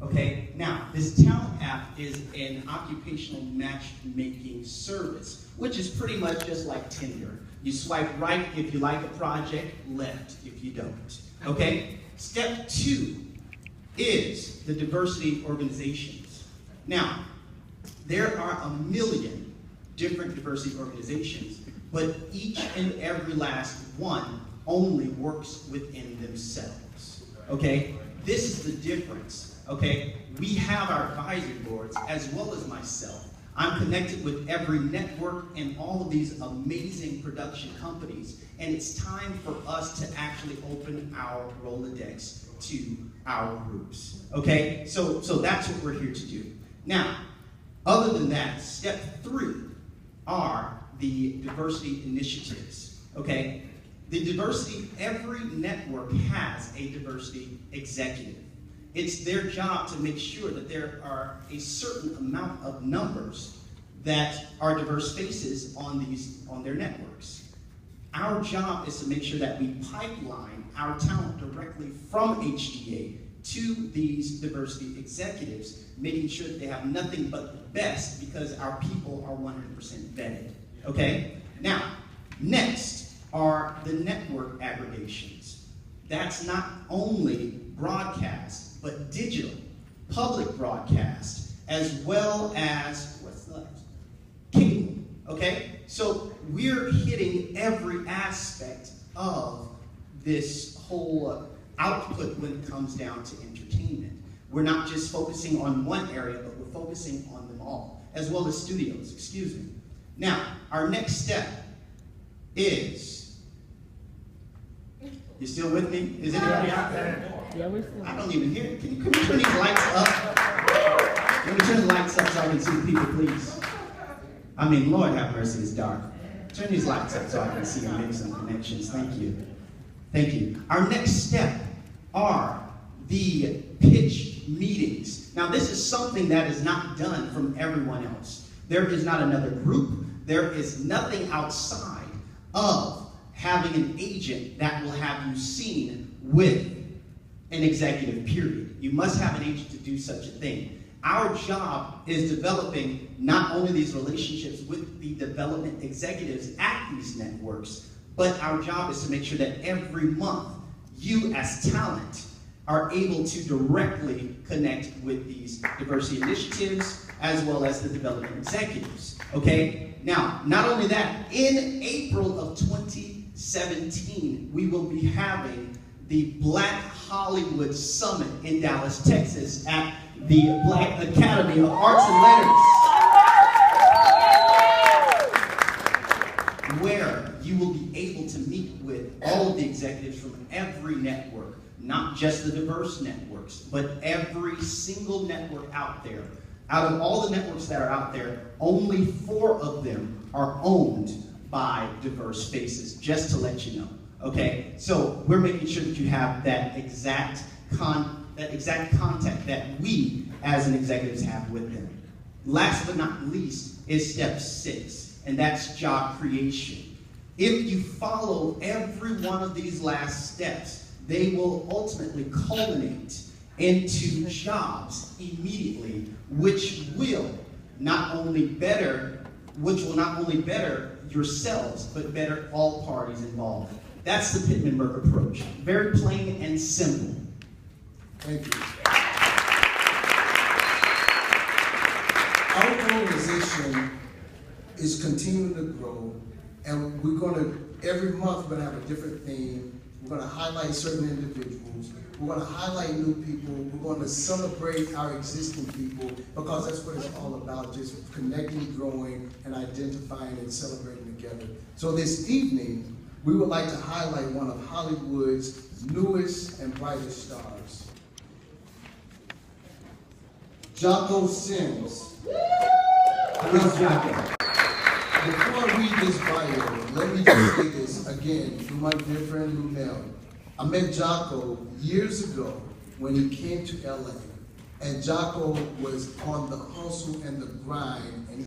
Okay, now this Talent app is an occupational matchmaking service, which is pretty much just like Tinder. You swipe right if you like a project, left if you don't. Okay, step 2 is the diversity organizations. Now, there are a million different diversity organizations, but each and every last one only works within themselves. Okay, this is the difference. Okay, we have our advisory boards as well as myself. I'm connected with every network and all of these amazing production companies, and it's time for us to actually open our Rolodex to our groups. Okay, so that's what we're here to do. Now, other than that, step 3 are the diversity initiatives. Okay, the diversity, every network has a diversity executive. It's their job to make sure that there are a certain amount of numbers that are diverse faces on their networks. Our job is to make sure that we pipeline our talent directly from HDA to these diversity executives, making sure that they have nothing but the best because our people are 100% vetted. Okay? Now, next are the network aggregations. That's not only broadcast, but digital, public broadcast, as well as, what's left? Cable, okay? So we're hitting every aspect of this whole output when it comes down to entertainment. We're not just focusing on one area, but we're focusing on them all, as well as studios, excuse me. Now, our next step is, you still with me? Is anybody out there? Yeah, we're still. I don't even hear it. Can you turn these lights up? Let me turn the lights up so I can see the people, please. I mean, Lord have mercy, it's dark. Turn these lights up so I can see and make some connections. Thank you. Thank you. Our next step are the pitch meetings. Now, this is something that is not done from everyone else. There is not another group. There is nothing outside of having an agent that will have you seen with an executive, period. You must have an agent to do such a thing. Our job is developing not only these relationships with the development executives at these networks, but our job is to make sure that every month you as talent are able to directly connect with these diversity initiatives as well as the development executives. Okay? Now, not only that, in April of 2017, we will be having the Black Hollywood Summit in Dallas, Texas at the Black Academy of Arts and Letters, where you will be able to meet with all of the executives from every network, not just the diverse networks, but every single network out there. Out of all the networks that are out there, only 4 of them are owned by diverse faces, just to let you know. Okay, so we're making sure that you have that exact contact that we as an executives have with them. Last but not least is step 6, and that's job creation. If you follow every one of these last steps, they will ultimately culminate into jobs immediately, which will not only better yourselves, but better all parties involved. That's the Pitmanburg approach. Very plain and simple. Thank you. Our organization is continuing to grow, and we're going to, every month, we're going to have a different theme. We're going to highlight certain individuals. We're going to highlight new people. We're going to celebrate our existing people, because that's what it's all about, just connecting, growing, and identifying and celebrating together. So this evening, we would like to highlight one of Hollywood's newest and brightest stars, Jocko Sims. Who's Jocko? Before I read this bio, let me just say this again through my dear friend Lunel. I met Jocko years ago when he came to LA, and Jocko was on the hustle and the grind, and